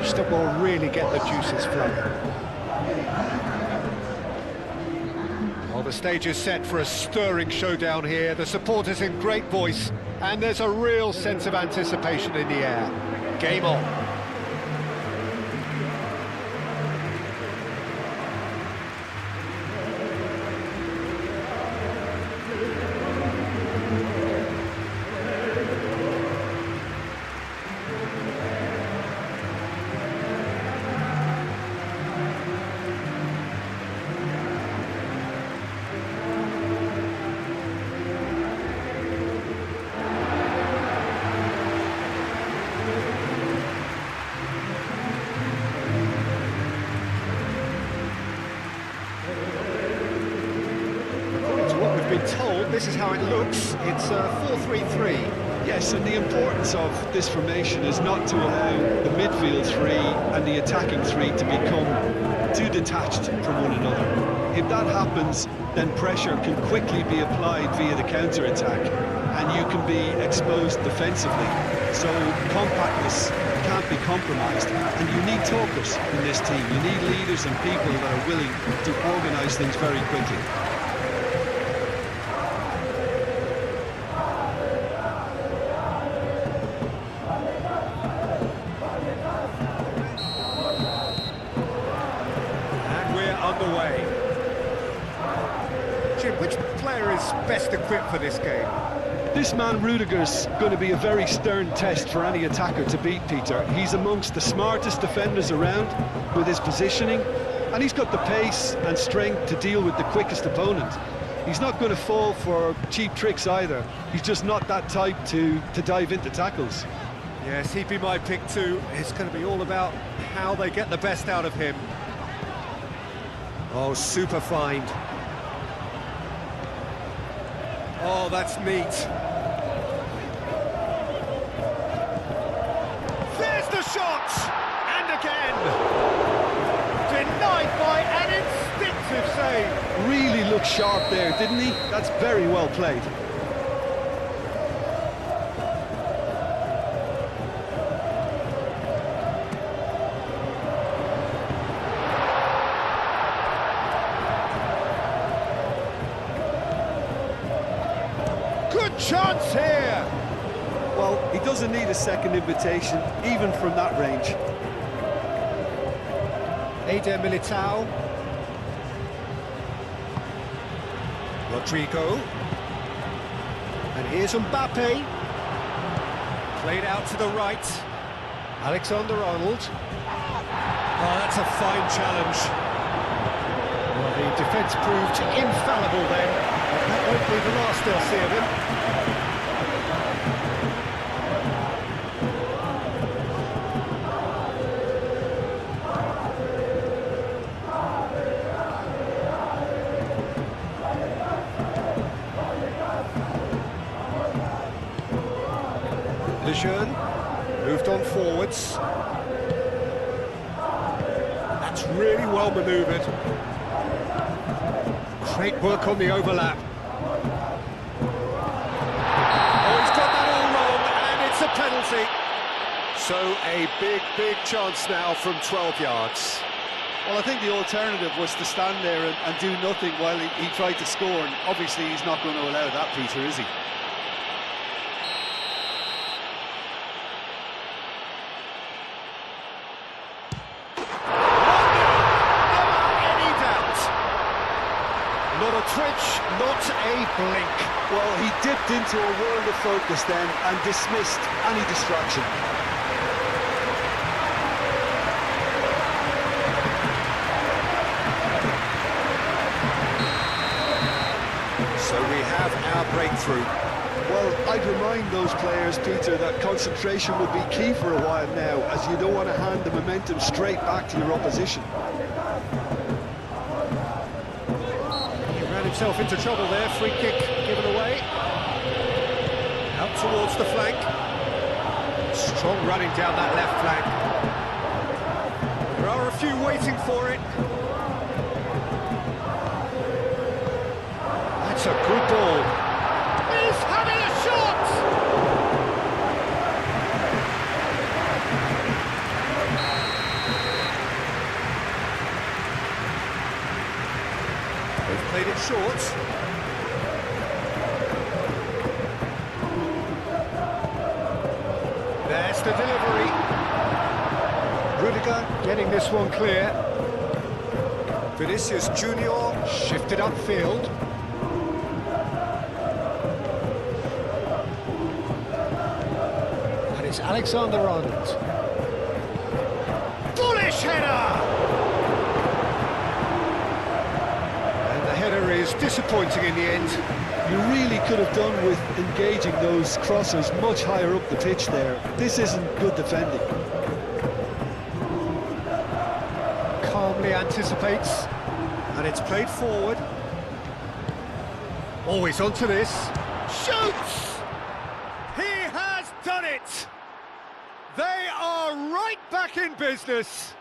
touch that will really get the juices flowing. Well, the stage is set for a stirring showdown here. The supporters in great voice, and there's a real sense of anticipation in the air. Game on. Been told this is how it looks. It's a 4-3-3. Yes, and the importance of this formation is not to allow the midfield three and the attacking three to become too detached from one another. If that happens, then pressure can quickly be applied via the counter-attack, and you can be exposed defensively. So compactness can't be compromised, and you need talkers in this team. You need leaders and people that are willing to organise things very quickly. Underway. Jim, which player is best equipped for this game? This man Rudiger's going to be a very stern test for any attacker to beat, Peter. He's amongst the smartest defenders around with his positioning, and he's got the pace and strength to deal with the quickest opponent. He's not going to fall for cheap tricks either. He's just not that type to dive into tackles. Yes, he'd be my pick too. It's going to be all about how they get the best out of him. Oh, super find. Oh, that's neat. There's the shot! And again! Denied by an instinctive save. Really looked sharp there, didn't he? That's very well played. Chance here! Well, he doesn't need a second invitation, even from that range. Eder Militao. Rodrigo. And here's Mbappe. Played out to the right. Alexander-Arnold. Oh, that's a fine challenge. Well, the defence proved infallible then. That won't be the last they'll see of him. Lejeune moved on forwards. That's really well manoeuvred. Great work on the overlap. Oh, he's got that all wrong, and it's a penalty. So a big chance now from 12 yards. Well, I think the alternative was to stand there and do nothing while he tried to score, and obviously he's not going to allow that, Peter, is he? Not a twitch, not a blink. Well, he dipped into a world of focus then and dismissed any distraction. So we have our breakthrough. Well, I'd remind those players, Peter, that concentration will be key for a while now, as you don't want to hand the momentum straight back to your opposition. Himself into trouble there, free kick given away. Out towards the flank. Strong running down that left flank. There are a few waiting for it. That's a good ball. He's having a shot! Played it short. There's the delivery. Rudiger getting this one clear. Vinicius Junior shifted upfield. And it's Alexander-Arnold. Bullish header! And the header is disappointing in the end. You really could have done with engaging those crossers much higher up the pitch there. This isn't good defending. Calmly anticipates, and it's played forward. Always onto this. Shoots! He has done it! They are right back in business.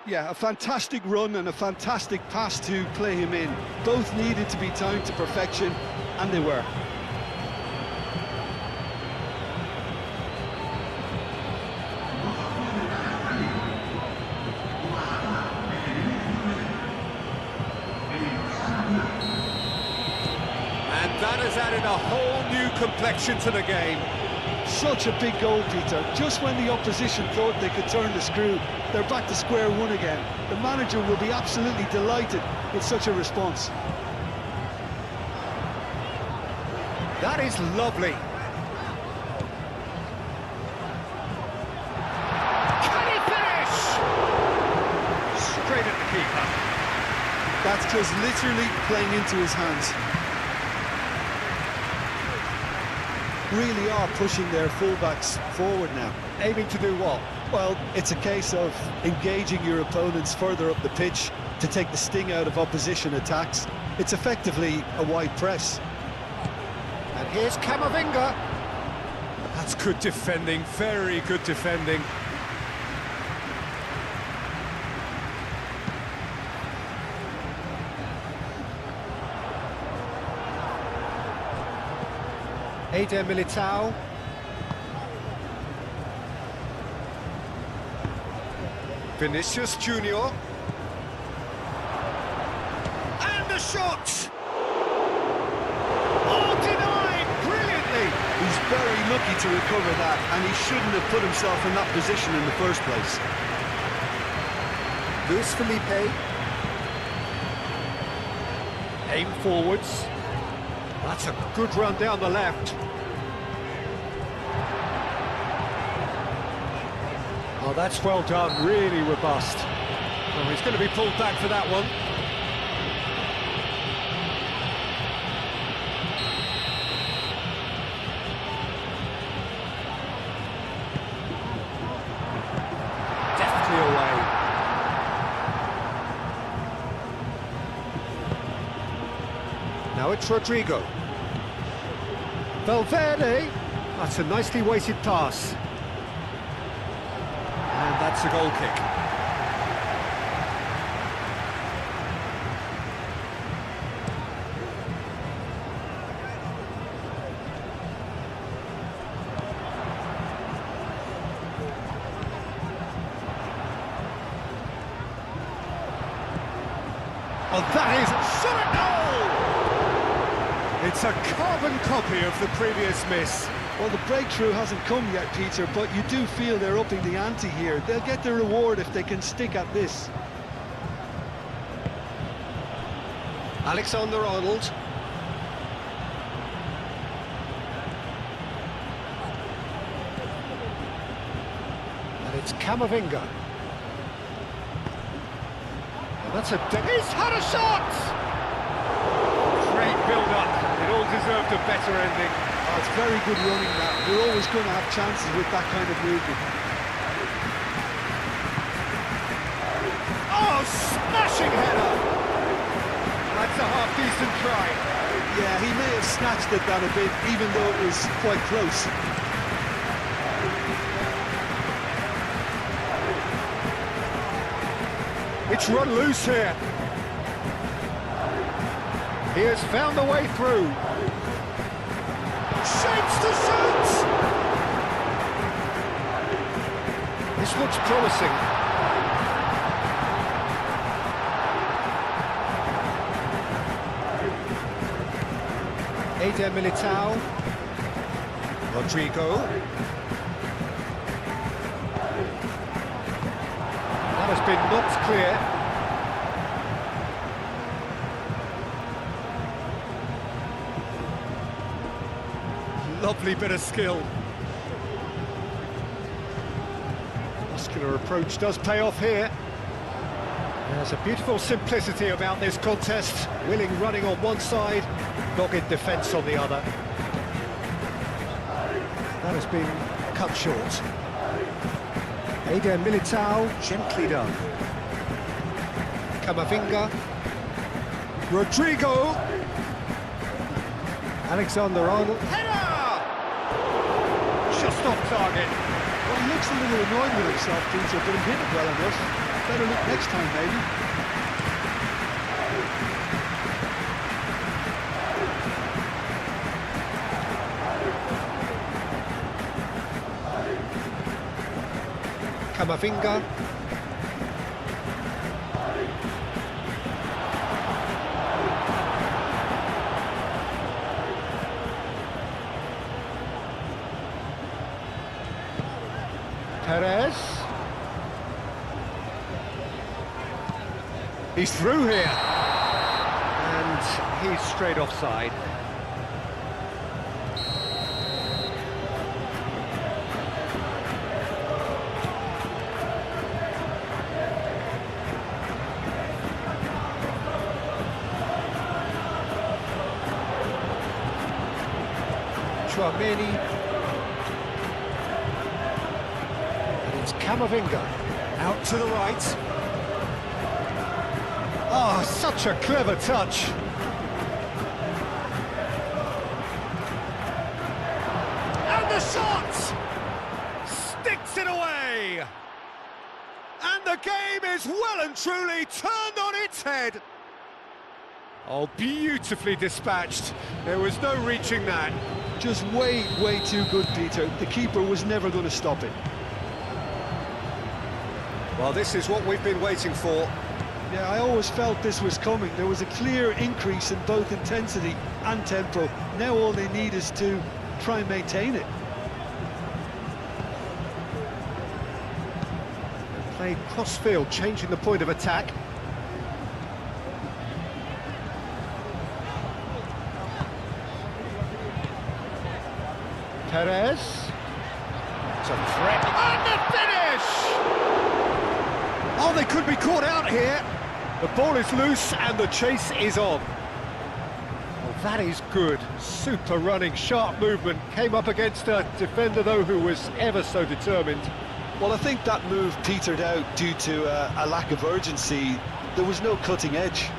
Yeah, a fantastic run and a fantastic pass to play him in. Both needed to be timed to perfection, and they were. And that has added a whole new complexion to the game. Such a big goal, Peter. Just when the opposition thought they could turn the screw, they're back to square one again. The manager will be absolutely delighted with such a response. That is lovely. Can he finish? Straight at the keeper. That's just literally playing into his hands. Really are pushing their fullbacks forward now. Aiming to do what? Well, it's a case of engaging your opponents further up the pitch to take the sting out of opposition attacks. It's effectively a wide press. And here's Camavinga. That's good defending, very good defending. Eder Militao. Vinicius Junior. And the shot! Oh, denied brilliantly! He's very lucky to recover that, and he shouldn't have put himself in that position in the first place. Luis Felipe. Aim forwards. That's a good run down the left. Oh, that's well done, really robust. Oh, he's going to be pulled back for that one. Definitely away. Now it's Rodrigo. Valverde. That's a nicely weighted pass. And that's a goal kick. Oh, that is shot at goal! It's a carbon copy of the previous miss. Well, the breakthrough hasn't come yet, Peter, but you do feel they're upping the ante here. They'll get the reward if they can stick at this. Alexander-Arnold. And it's Camavinga. And that's he's had a shot! Great build-up. It all deserved a better ending. Oh, it's very good running now. You're always going to have chances with that kind of movement. Oh, smashing header! That's a half-decent try. Yeah, he may have snatched at that a bit, even though it was quite close. It's run loose here. He has found a way through. Shapes to shoot! This looks promising. Eder Militao. Rodrigo. That has been knocked clear. Lovely bit of skill. Muscular approach does pay off here. There's a beautiful simplicity about this contest. Willing running on one side, dogged defence on the other. That has been cut short. Eder Militao, gently done. Camavinga. Rodrigo. Alexander-Arnold. Header! Just off target. Well, he looks a little annoyed with himself, Peter, but he hit it well enough. Better look next time, maybe. Camavinga. Perez. He's through here. And he's straight offside. Chouameni. And it's Camavinga. Out to the right. Oh, such a clever touch. And the shot! Sticks it away! And the game is well and truly turned on its head. Oh, beautifully dispatched. There was no reaching that. Just way too good, Peter. The keeper was never going to stop it. Well, this is what we've been waiting for. Yeah, I always felt this was coming. There was a clear increase in both intensity and tempo. Now all they need is to try and maintain it. Played cross-field, changing the point of attack. Perez. It's a threat. And the finish! Oh, they could be caught out here. The ball is loose and the chase is on. Well, that is good. Super running, sharp movement. Came up against a defender, though, who was ever so determined. Well, I think that move petered out due to a lack of urgency. There was no cutting edge.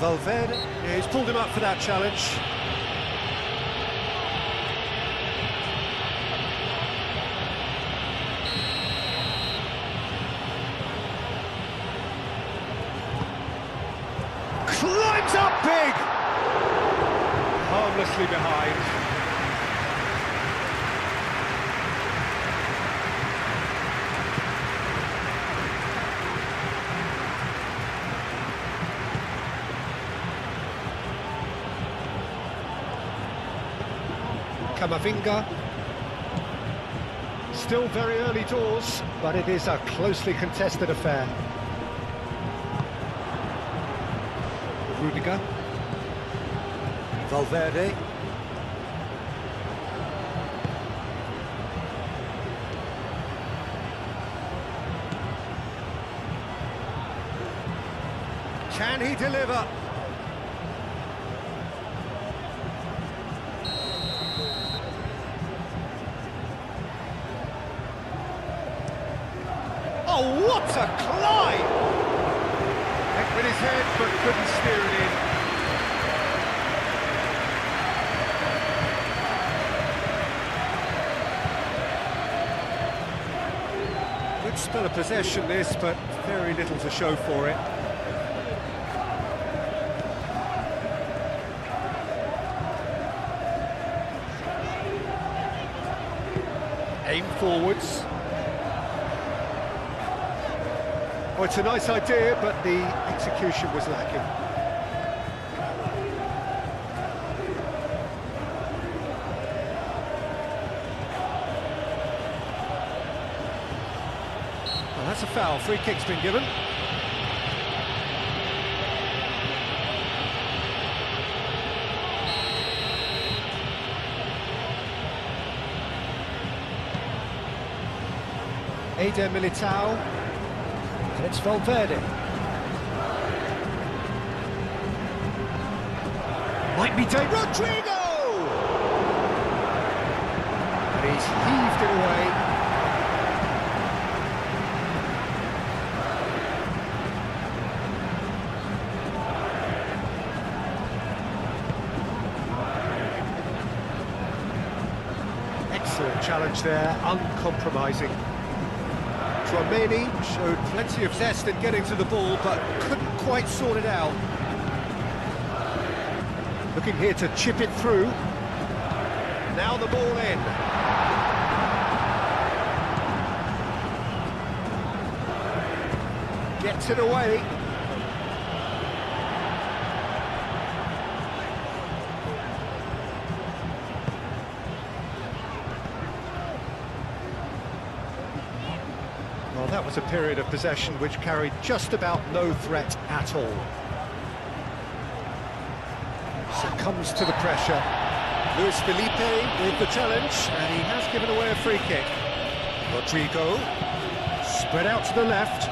Valverde, yeah, he's pulled him up for that challenge. Climbs up big! Harmlessly behind. Camavinga. Still very early doors, but it is a closely contested affair. Rudiger. Valverde. Can he deliver? Oh, what a climb! Hit with his head, but couldn't steer it in. Good spell of possession this, but very little to show for it. Aim forwards. Oh, it's a nice idea, but the execution was lacking. Well, that's a foul. Free kick's been given. Eder Militao, and it's Valverde. Might be Dave Rodrigo! And he's heaved it away. Excellent challenge there, uncompromising. Tchouaméni showed plenty of zest in getting to the ball, but couldn't quite sort it out. Looking here to chip it through. Now the ball in. Gets it away. Well, that was a period of possession which carried just about no threat at all. Succumbs to the pressure. Luis Felipe with the challenge, and he has given away a free kick. Rodrigo, spread out to the left.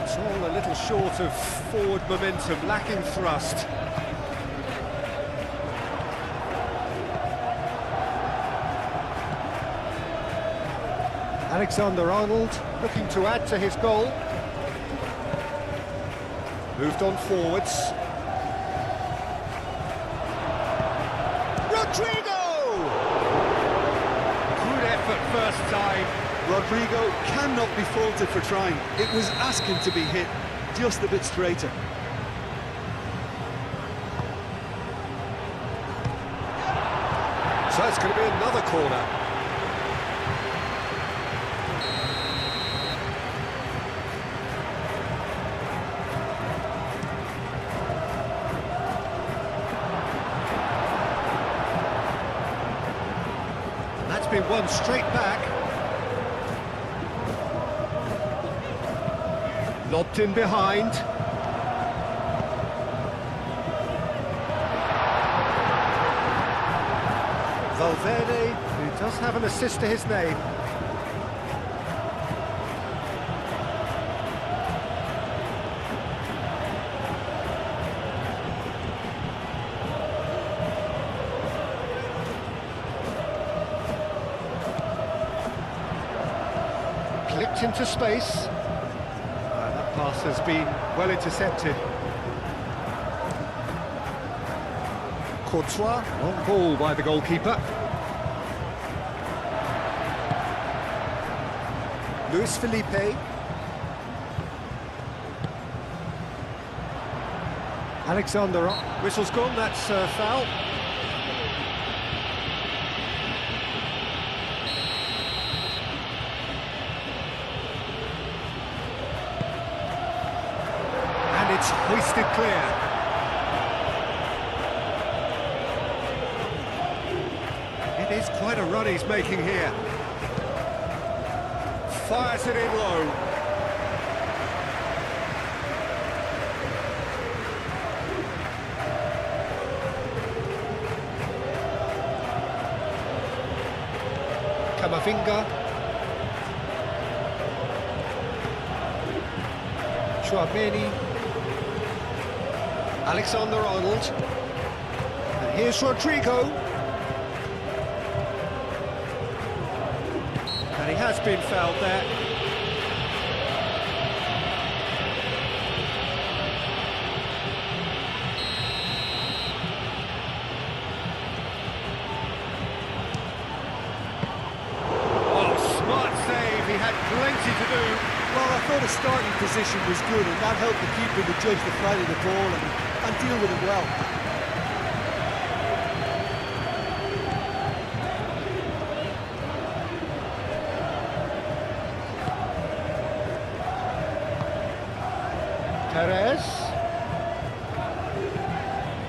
It's all a little short of forward momentum, lacking thrust. Alexander-Arnold looking to add to his goal. Moved on forwards. Rodrigo! Good effort first time. Rodrigo cannot be faulted for trying. It was asking to be hit just a bit straighter. So it's going to be another corner. That's been won straight back. Lobbed in behind. Valverde, who does have an assist to his name. Clipped into space. That pass has been well intercepted. Courtois, on ball by the goalkeeper. Luis Felipe. Alexander, whistle's gone, that's a foul. And it's hoisted clear. It is quite a run he's making here. Fires it in low. Camavinga. Tchouaméni. Alexander-Arnold. And here's Rodrigo. And he has been fouled there. starting position was good, and that helped the keeper to judge the flight of the ball and deal with it well. Perez.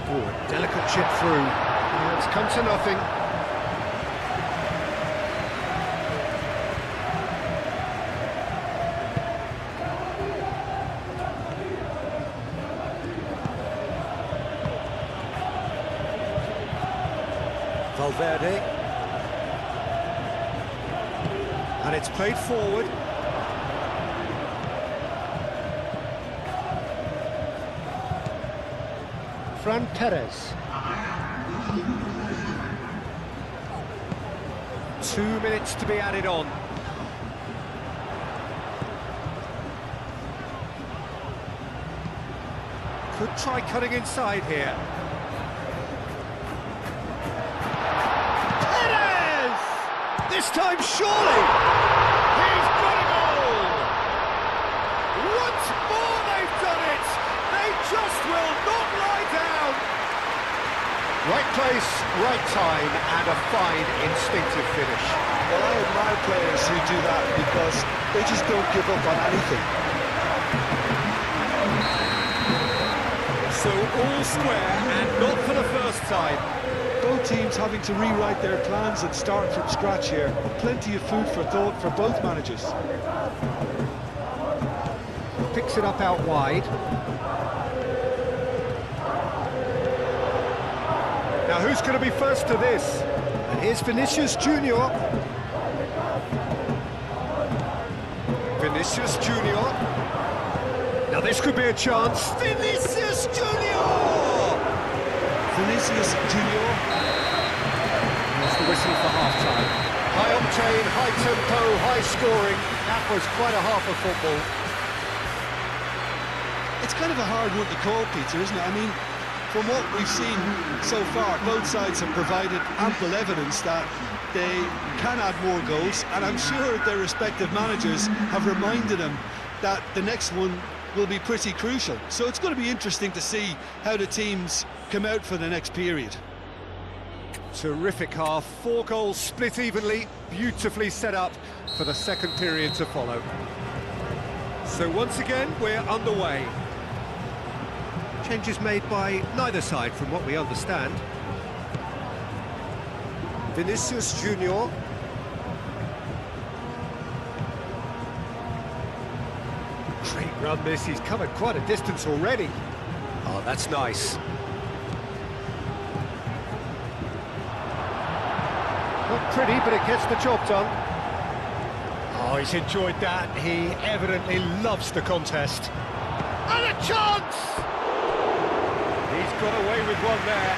Oh, a delicate chip through. Oh, it's come to nothing. Valverde. And it's played forward. Fran Perez. 2 minutes to be added on. Could try cutting inside here. Perez! This time surely! He's got a goal! Once more they've done it! They just will not lie down! Right place, right time, and a fine instinctive finish. Well, I admire players who do that because they just don't give up on anything. So all square, and not for the first time. Both teams having to rewrite their plans and start from scratch here. Plenty of food for thought for both managers. Picks it up out wide. Now who's going to be first to this? And here's Vinicius Junior. Vinicius Junior. Now this could be a chance. Vinicius Junior! Vinicius Junior. There's the whistle for half-time. High octane, high tempo, high scoring. That was quite a half of football. It's kind of a hard one to call, Peter, isn't it? I mean, from what we've seen so far, both sides have provided ample evidence that they can add more goals, and I'm sure their respective managers have reminded them that the next one will be pretty crucial. So it's going to be interesting to see how the teams come out for the next period. Terrific half, 4 goals split evenly, beautifully set up for the second period to follow. So once again, we're underway. Changes made by neither side from what we understand. Vinicius Junior. Great run this, he's covered quite a distance already. Oh, that's nice. Not pretty, but it gets the job done. Oh, he's enjoyed that. He evidently loves the contest. And a chance! He's got away with one there.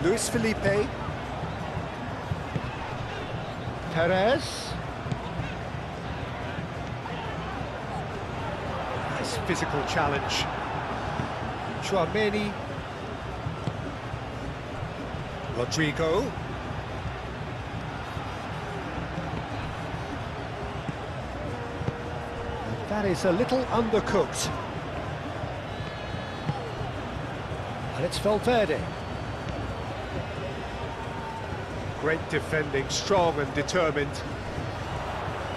Luis Felipe. Perez. Nice physical challenge. Chouameni. Rodrigo. And that is a little undercooked. And it's Valverde. Great defending, strong and determined.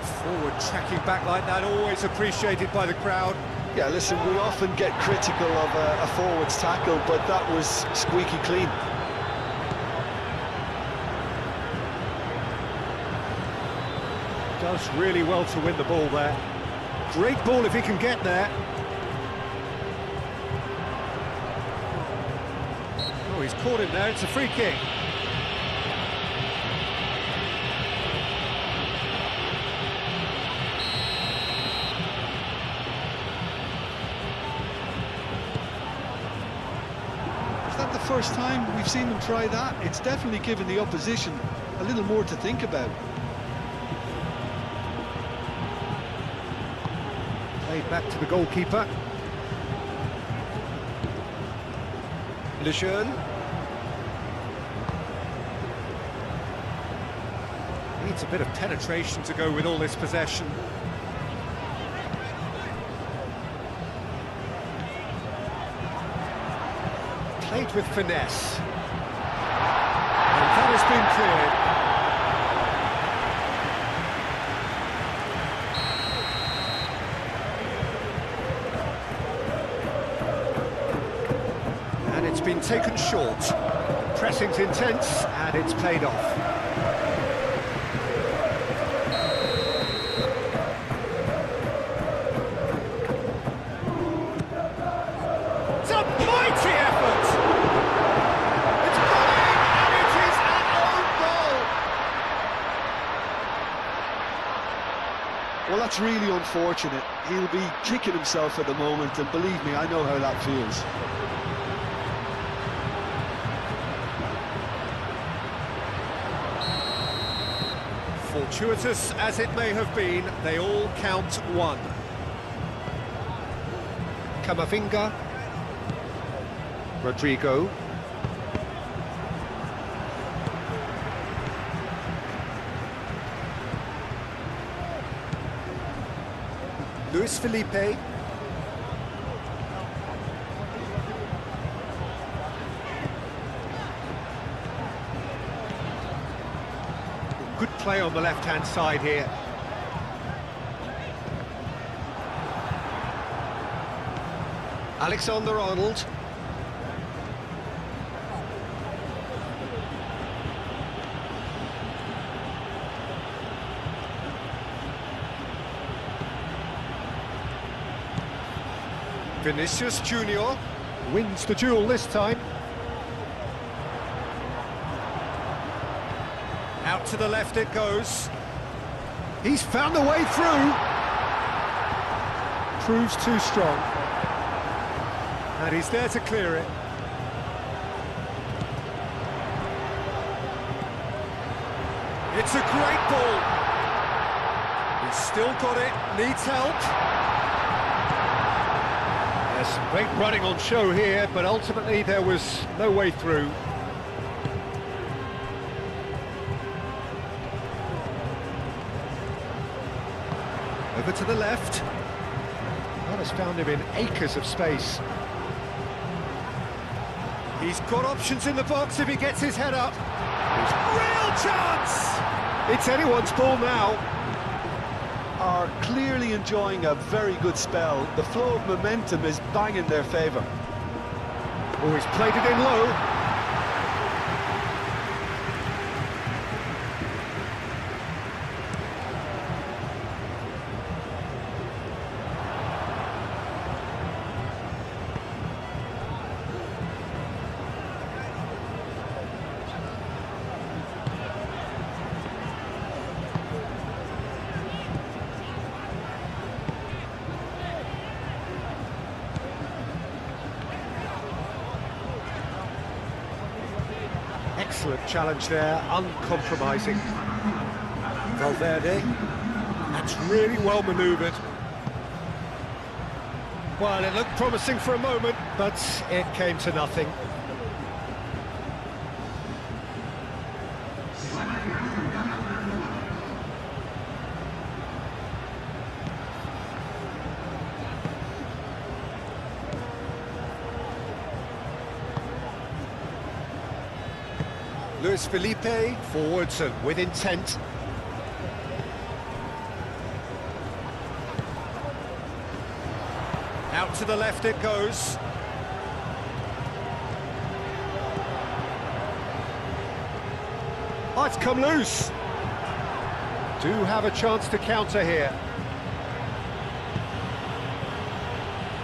Forward tracking back like that, always appreciated by the crowd. Yeah, listen, we often get critical of a forward's tackle, but that was squeaky clean. Does really well to win the ball there. Great ball if he can get there. Oh, he's caught him there, it's a free kick. First time we've seen them try that. It's definitely given the opposition a little more to think about. Played back to the goalkeeper. Lejeune. Needs a bit of penetration to go with all this possession. Played with finesse. And that has been cleared. It's been taken short. Pressing's intense, and it's played off. It's a mighty effort! It's gone in, and it is an own goal! Well, that's really unfortunate. He'll be kicking himself at the moment, and believe me, I know how that feels. Fortuitous as it may have been, they all count one. Camavinga. Rodrigo. Luis Felipe. Good play on the left-hand side here. Alexander-Arnold. Vinicius Junior wins the duel this time. Out to the left it goes. He's found the way through. Proves too strong. And he's there to clear it. It's a great ball. He's still got it, needs help. There's some great running on show here, but ultimately there was no way through. Over to the left. That has found him in acres of space. He's got options in the box if he gets his head up. Real chance! It's anyone's ball now. Are clearly enjoying a very good spell. The flow of momentum is bang in their favour. Oh, he's played it in low. Excellent challenge there, uncompromising. Valverde, that's really well manoeuvred. Well, it looked promising for a moment, but it came to nothing. Luis Felipe, forwards and with intent. Out to the left it goes. Oh, it's come loose. Do have a chance to counter here.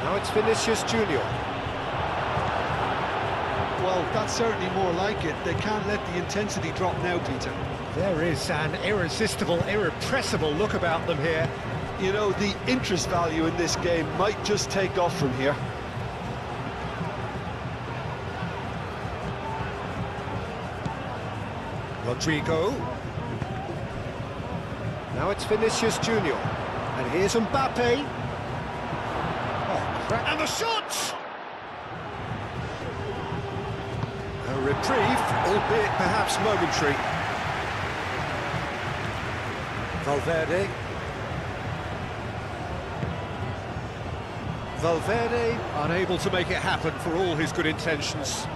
Now it's Vinicius Junior. Well, that's certainly more like it. They can't let the intensity drop now, Peter. There is an irresistible, irrepressible look about them here. You know, the interest value in this game might just take off from here. Rodrigo. Now it's Vinicius Junior. And here's Mbappe. And the shot! A reprieve, albeit perhaps momentary. Valverde. Valverde unable to make it happen for all his good intentions.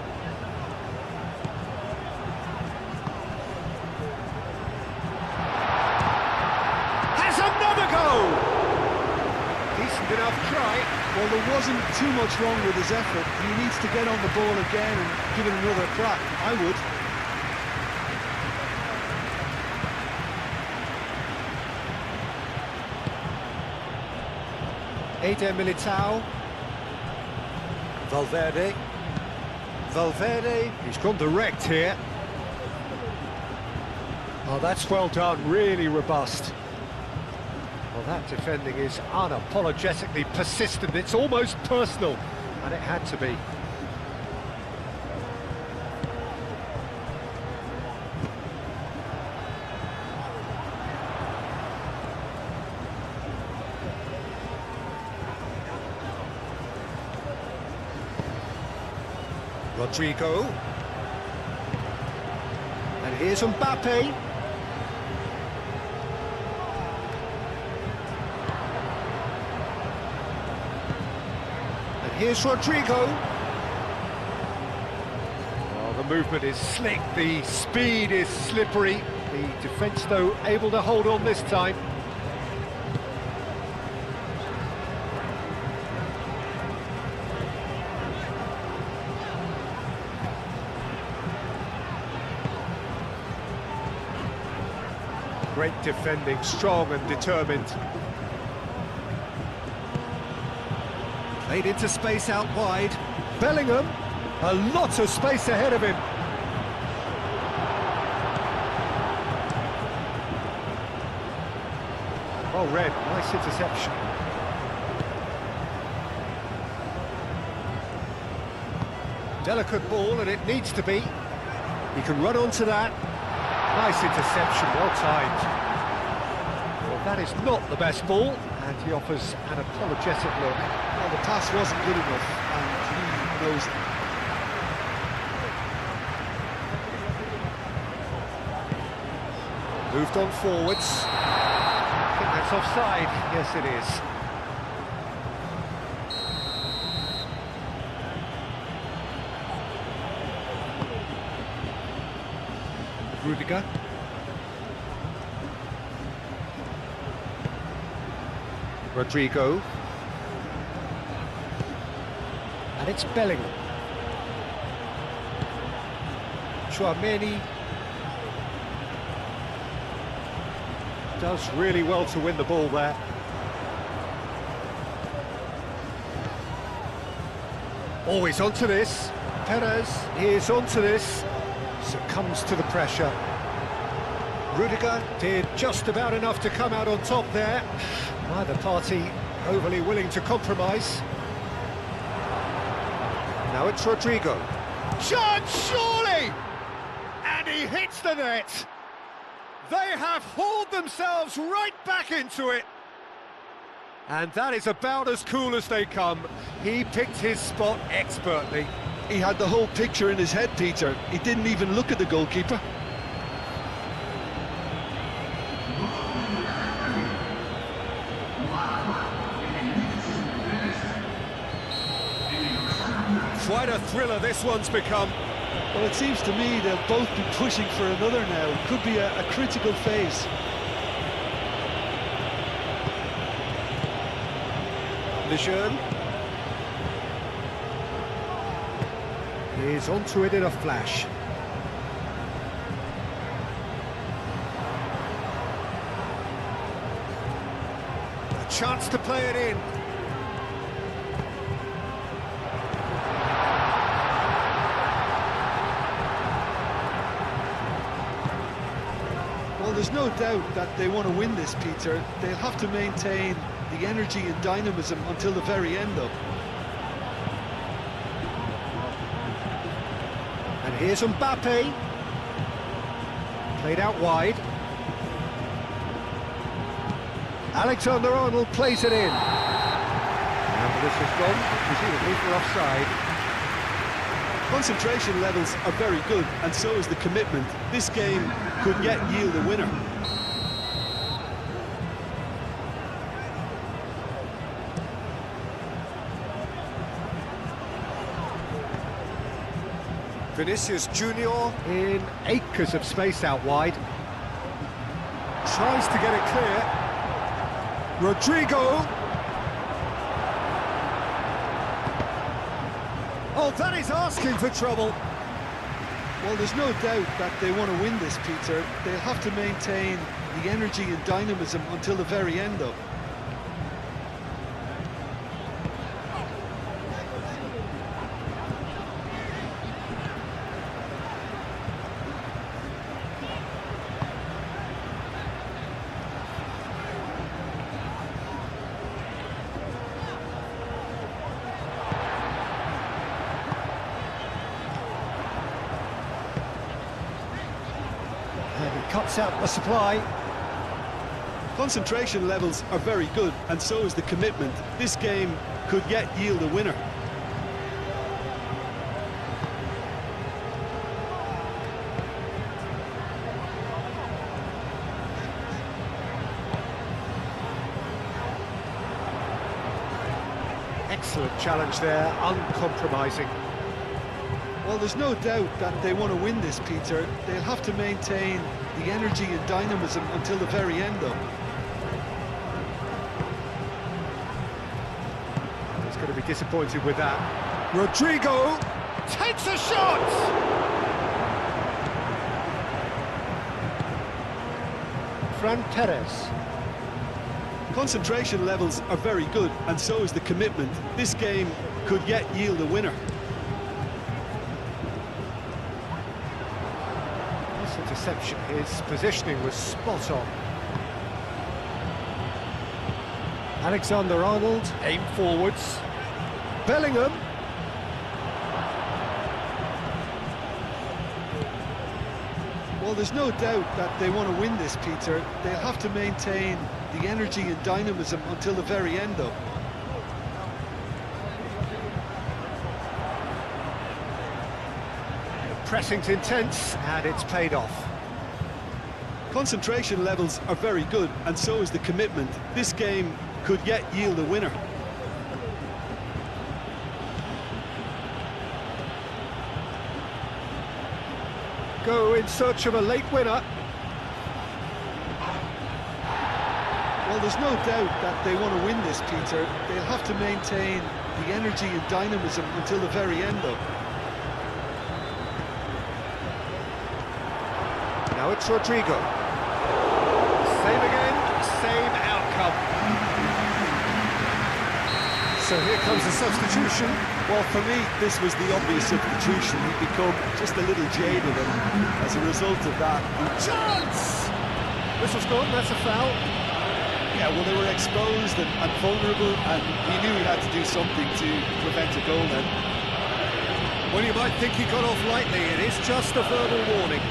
Has another goal! Decent enough try. Well, there wasn't too much wrong with his effort. He needs to get on the ball again and give it another crack. I would. Eder Militao. Valverde. Valverde, he's gone direct here. Oh, that's well done, really robust. Well, that defending is unapologetically persistent, it's almost personal, and it had to be. Rodrigo. And here's Mbappe. And here's Rodrigo. Oh, the movement is slick, the speed is slippery. The defence, though, able to hold on this time. Great defending, strong and determined. Played into space out wide. Bellingham, a lot of space ahead of him. Well read, nice interception. Delicate ball, and it needs to be. He can run onto that. Nice interception, well timed. Well, that is not the best ball, and he offers an apologetic look. Well, the pass wasn't good enough, and he knows it. Moved on forwards. I think that's offside. Yes, it is. Rudiger. Rodrigo. And it's Bellingham. Chouameni does really well to win the ball there. Oh, he's onto this. Perez is onto this. Succumbs to the pressure. Rudiger did just about enough to come out on top there. Neither party overly willing to compromise. Now it's Rodrigo. Chance, surely! And he hits the net. They have hauled themselves right back into it. And that is about as cool as they come. He picked his spot expertly. He had the whole picture in his head, Peter. He didn't even look at the goalkeeper. Quite a thriller this one's become. Well, it seems to me they'll both be pushing for another now. Could be a critical phase. Lejeune. He's onto it in a flash. A chance to play it in. Well, there's no doubt that they want to win this, Peter. They'll have to maintain the energy and dynamism until the very end, though. And here's Mbappe. Played out wide. Alexander-Arnold plays it in. And This has gone, presumably for offside. Concentration levels are very good, and so is the commitment. This game could yet yield a winner. Vinicius Junior in acres of space out wide. Tries to get it clear. Rodrigo. Oh, that is asking for trouble. Well, there's no doubt that they want to win this, Peter. They'll have to maintain the energy and dynamism until the very end, though. And he cuts out the supply. Concentration levels are very good, and so is the commitment. This game could yet yield a winner. Excellent challenge there, uncompromising. Well, there's no doubt that they want to win this, Peter. They'll have to maintain the energy and dynamism until the very end, though. He's going to be disappointed with that. Rodrigo takes a shot! Fran Perez. Concentration levels are very good, and so is the commitment. This game could yet yield a winner. Nice interception. His positioning was spot on. Alexander-Arnold, aim forwards. Bellingham. Well, there's no doubt that they want to win this, Peter. They'll have to maintain the energy and dynamism until the very end, though. The pressing's intense, and it's paid off. Concentration levels are very good, and so is the commitment. This game could yet yield a winner. Go in search of a late winner. Well, there's no doubt that they want to win this, Peter. They'll have to maintain the energy and dynamism until the very end, though. Now it's Rodrigo. Same again, same outcome. So here comes the substitution. Well, for me, this was the obvious substitution. He'd become just a little jaded, and as a result of that... Chance! Whistle's gone, that's a foul. Yeah, well, they were exposed and vulnerable, and he knew he had to do something to prevent a goal then. Well, you might think he got off lightly. It is just a verbal warning.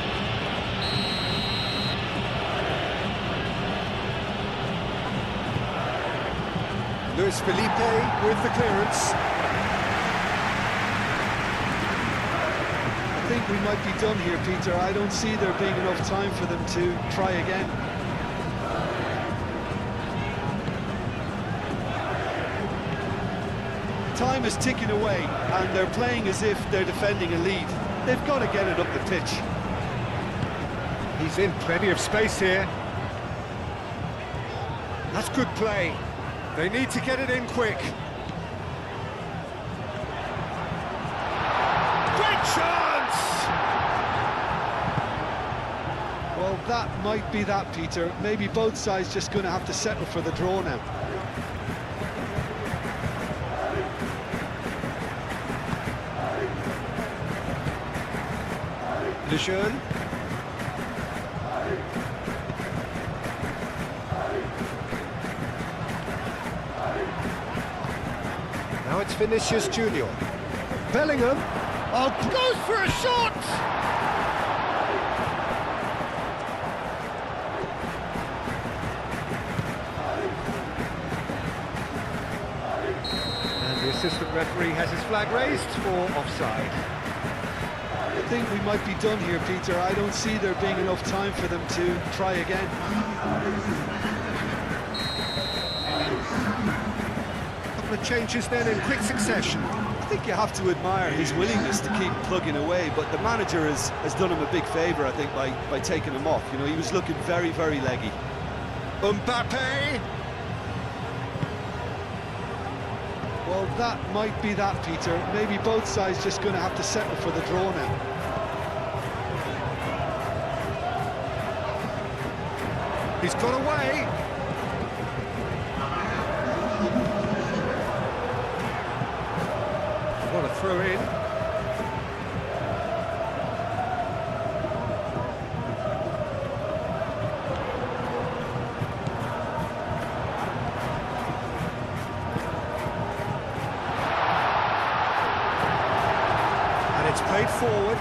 Luis Felipe with the clearance. I think we might be done here, Peter. I don't see there being enough time for them to try again. Time is ticking away, and they're playing as if they're defending a lead. They've got to get it up the pitch. He's in plenty of space here. That's good play. They need to get it in quick. Great chance! Well, that might be that, Peter. Maybe both sides just going to have to settle for the draw now. Lejeune. Now it's Vinicius Junior. Bellingham. Oh, goes for a shot! assistant referee has his flag raised for offside. I think we might be done here, Peter. I don't see there being enough time for them to try again. A couple of changes then in quick succession. I think you have to admire his willingness to keep plugging away, but the manager has done him a big favour, I think, by taking him off. You know, he was looking very, very leggy. Mbappe! Well, that might be that, Peter. Maybe both sides just going to have to settle for the draw now. He's got away! What a throw in. And it's played forward.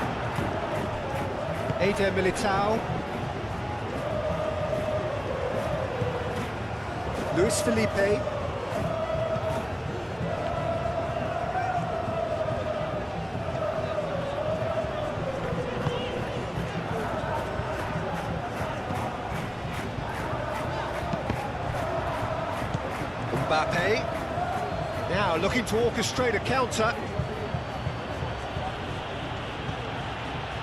Eder Militao. Luis Felipe. Mbappe, now looking to orchestrate a counter.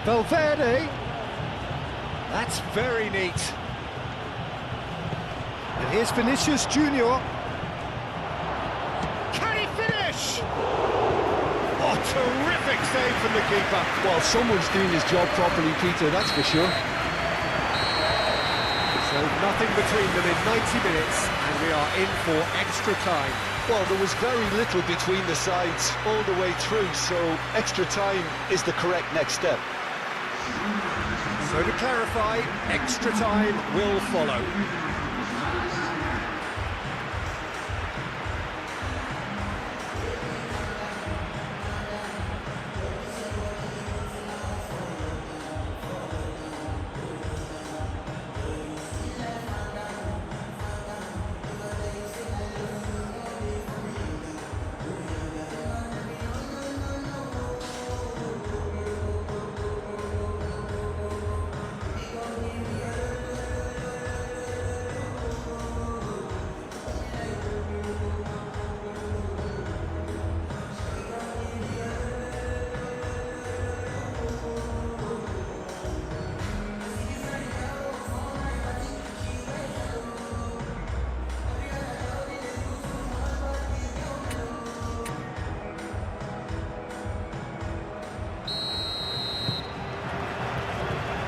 Valverde, that's very neat. And here's Vinicius Junior. Can he finish? Oh, terrific save from the keeper. Well, someone's doing his job properly, Peter, that's for sure. So nothing between them in 90 minutes, and we are in for extra time. Well, there was very little between the sides all the way through, so extra time is the correct next step. So to clarify, extra time will follow.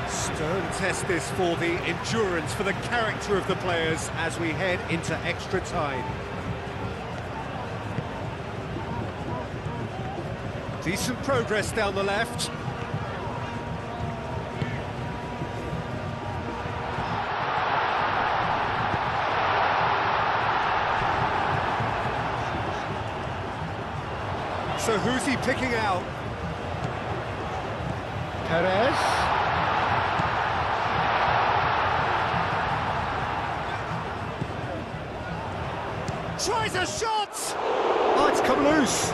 Stern test this for the endurance, for the character of the players as we head into extra time. Decent progress down the left. So who's he picking out? Perez. Tries a shot! Oh, it's come loose.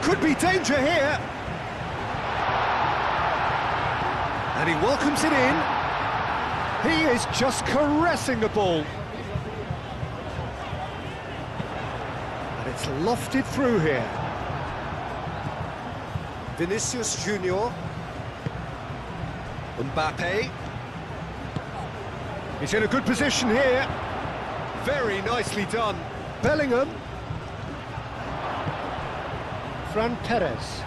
Could be danger here. And he welcomes it in. He is just caressing the ball. And it's lofted through here. Vinicius Junior. Mbappe. He's in a good position here. Very nicely done. Bellingham. Fran Perez.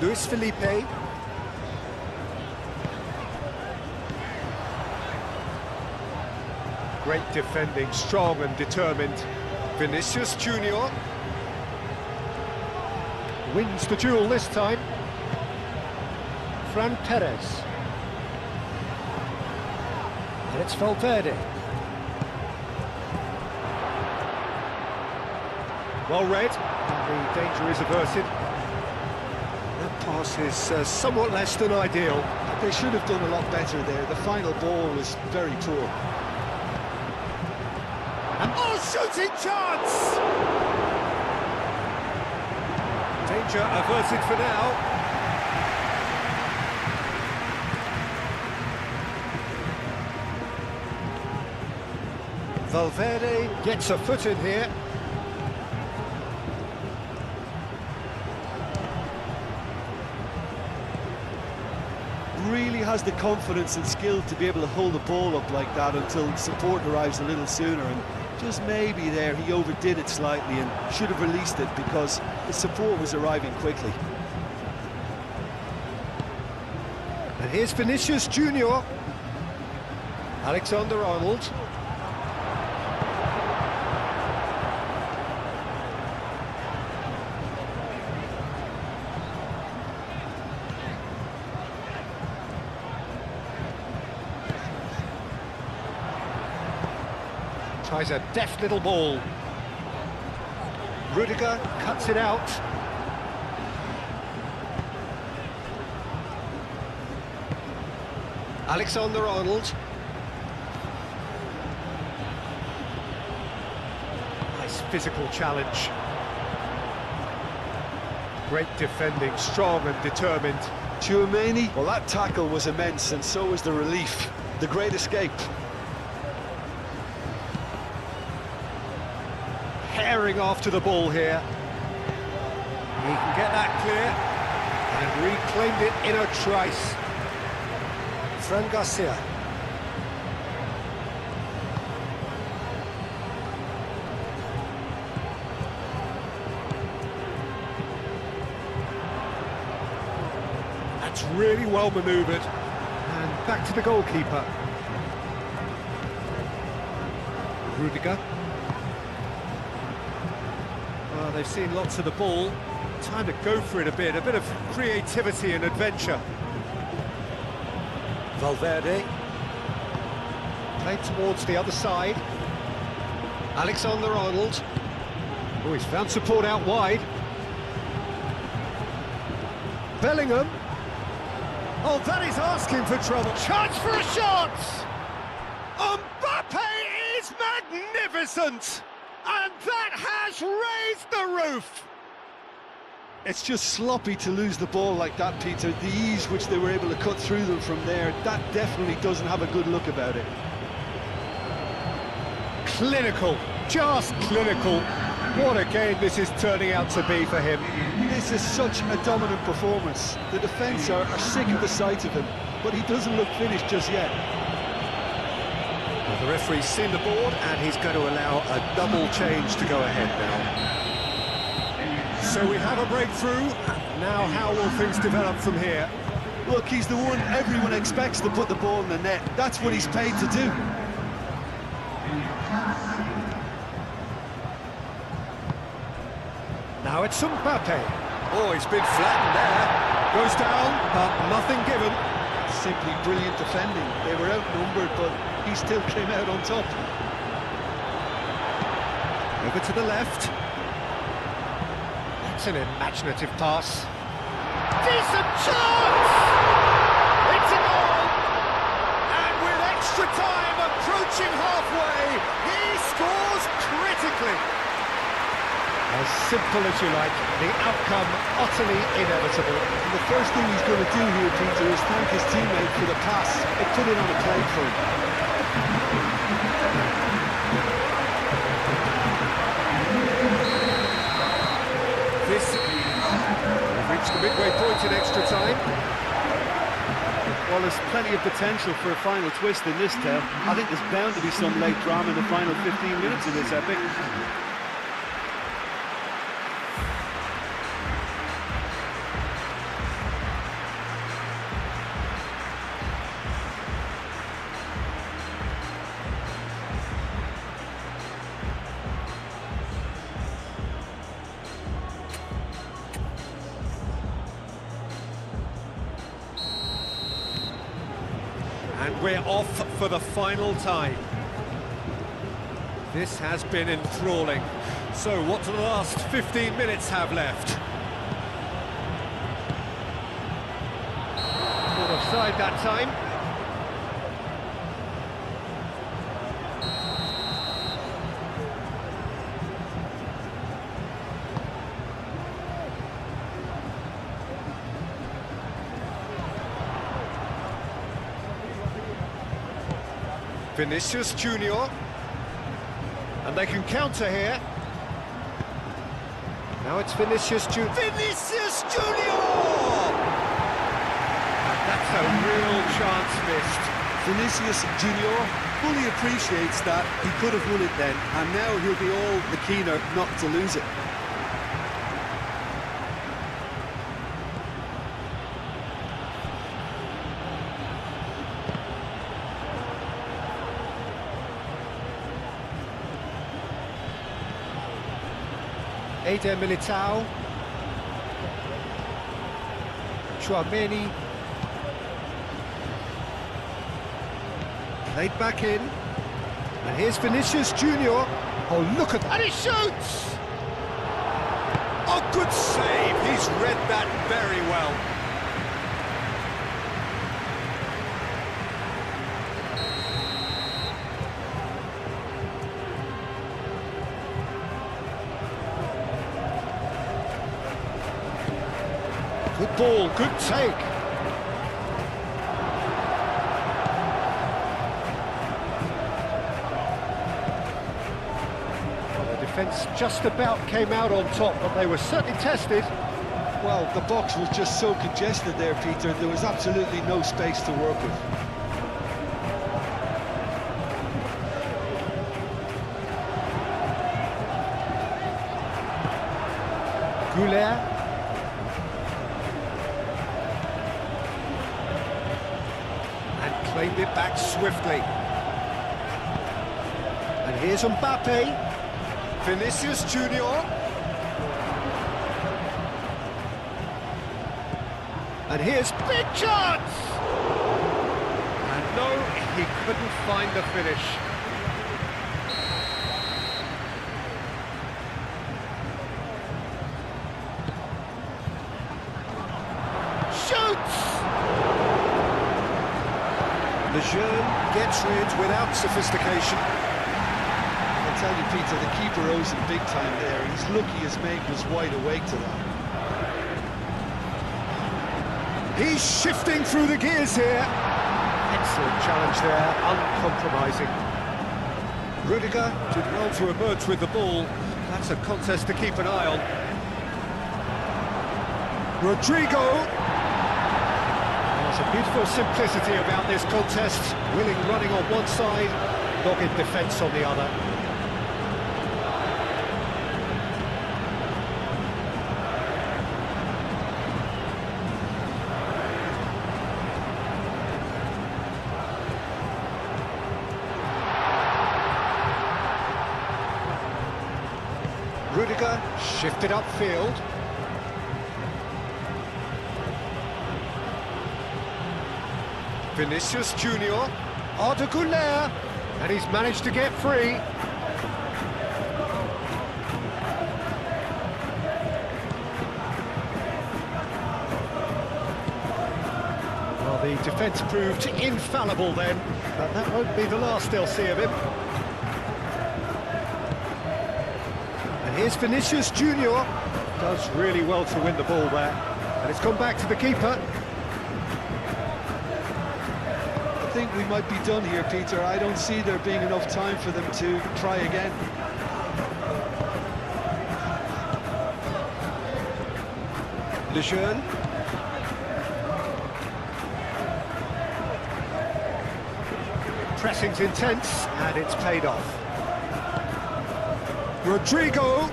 Luis Felipe. Great defending, strong and determined. Vinicius Junior. Wins the duel this time. Fran Perez. And it's Valverde. Well read, and the danger is averted. That pass is somewhat less than ideal. They should have done a lot better there. The final ball was very poor. And shooting chance! Danger averted for now. Valverde gets a foot in here. Really has the confidence and skill to be able to hold the ball up like that until support arrives a little sooner, and just maybe there he overdid it slightly and should have released it because the support was arriving quickly. And here's Vinicius Junior. Alexander-Arnold. Tries a deft little ball. Rudiger cuts it out. Alexander-Arnold. Nice physical challenge. Great defending, strong and determined. Tchouaméni, well, that tackle was immense, and so was the relief. The great escape. Herring after the ball here. He can get that clear and reclaimed it in a trice. Fran Garcia. That's really well manoeuvred. And back to the goalkeeper. Rudiger. They've seen lots of the ball. Time to go for it a bit of creativity and adventure. Valverde. Played towards the other side. Alexander-Arnold. Oh, he's found support out wide. Bellingham. Oh, that is asking for trouble. Chance for a shot! Mbappe is magnificent! And that has raised the roof! It's just sloppy to lose the ball like that, Peter. The ease which they were able to cut through them from there, that definitely doesn't have a good look about it. Clinical, just clinical. What a game this is turning out to be for him. This is such a dominant performance. The defence are sick of the sight of him, but he doesn't look finished just yet. Well, the referee's seen the board and he's going to allow a double change to go ahead now. So we have a breakthrough. Now how will things develop from here? Look, he's the one everyone expects to put the ball in the net. That's what he's paid to do. Now it's Mbappe. Oh, he's been flattened there. Goes down, but nothing given. Simply brilliant defending. They were outnumbered, but he still came out on top. Over to the left. That's an imaginative pass. Decent chance! It's a goal! And with extra time approaching halfway, he scores critically. As simple as you like, the outcome utterly inevitable. And the first thing he's going to do here, Peter, is thank his teammate for the pass. It put it on a plate for him. We've reached the midway point in extra time. Well, there's plenty of potential for a final twist in this tale. I think there's bound to be some late drama in the final 15 minutes of this epic. And we're off for the final time. This has been enthralling. So what do the last 15 minutes have left? offside that time. Vinicius Junior, and they can counter here. Now it's Vinicius Junior. Vinicius Junior! And that's a real chance missed. Vinicius Junior fully appreciates that he could have won it then, and now he'll be all the keener not to lose it. Eder Militao, Chouameni, played back in, and here's Vinicius Junior. Oh, look at that, and he shoots! Oh, good save, he's read that very well. Good ball, good take. Well, the defence just about came out on top, but they were certainly tested. Well, the box was just so congested there, Peter. There was absolutely no space to work with. Goulet. Claimed it back swiftly. And here's Mbappe. Vinicius Junior. And here's big chance! And no, he couldn't find the finish. Shoots! Lejeune gets rid without sophistication. I'll tell you, Peter, the keeper owes him big time there. He's lucky his mate was wide awake to that. He's shifting through the gears here. Excellent challenge there, uncompromising. Rudiger did well to emerge with the ball. That's a contest to keep an eye on. Rodrigo. There's a beautiful simplicity about this contest. Willing running on one side, dogged defence on the other. Rudiger shifted upfield. Vinicius Junior, Arda Güler, and he's managed to get free. Well, the defence proved infallible then, but that won't be the last they'll see of him. And here's Vinicius Junior, does really well to win the ball there, and it's gone back to the keeper. I think we might be done here, Peter. I don't see there being enough time for them to try again. Lejeune. Pressing's intense, and it's paid off. Rodrigo.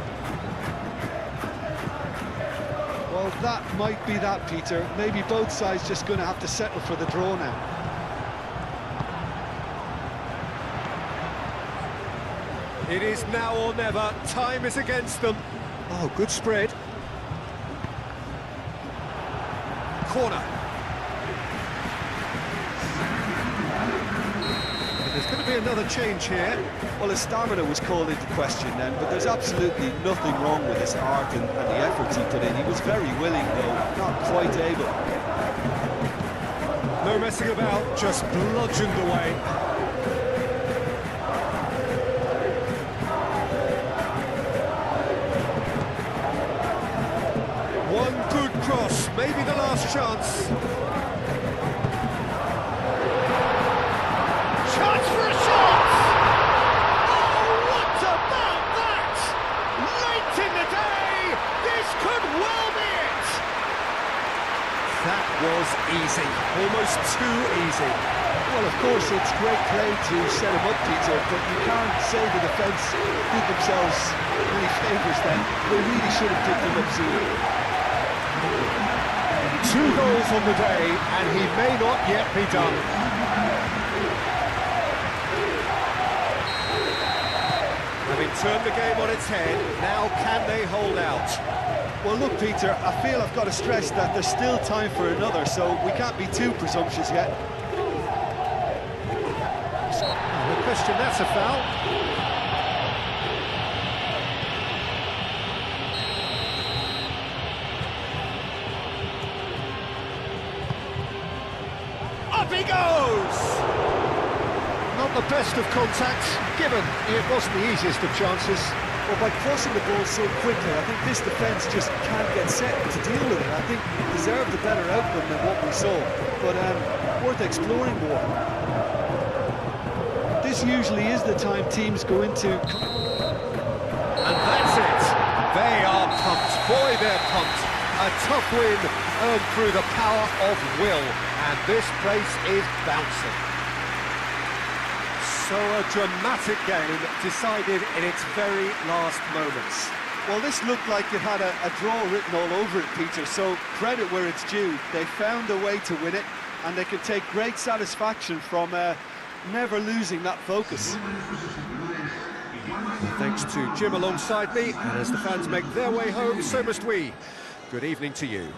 Well, that might be that, Peter. Maybe both sides just going to have to settle for the draw now. It is now or never. Time is against them. Oh, good spread. Corner. There's going to be another change here. Well, his stamina was called into question then, but there's absolutely nothing wrong with his heart and the efforts he put in. He was very willing, though, not quite able. No messing about, just bludgeoned away. One good cross, maybe the last chance. Chance for a shot! Oh, what about that? Late in the day, this could well be it! That was easy, almost too easy. Well, of course, it's great play to set him up, Peter, but you can't say the defence did themselves any favours then. They really should have picked him up sooner. 2 goals on the day, and he may not yet be done. Having turned the game on its head, now can they hold out? Well, look, Peter, I feel I've got to stress that there's still time for another, so we can't be too presumptuous yet. No question, that's a foul. Up he goes! Not the best of contacts, given it wasn't the easiest of chances. Well, by crossing the ball so quickly, I think this defence just can't get set to deal with it. I think it deserved a better outcome than what we saw, but worth exploring more. This usually is the time teams go into... And that's it! They are pumped. Boy, they're pumped. A tough win earned through the power of will, and this place is bouncing. So a dramatic game decided in its very last moments. Well, this looked like it had a draw written all over it, Peter, so credit where it's due. They found a way to win it, and they can take great satisfaction from never losing that focus. Thanks to Jim alongside me, and as the fans make their way home, so must we. Good evening to you.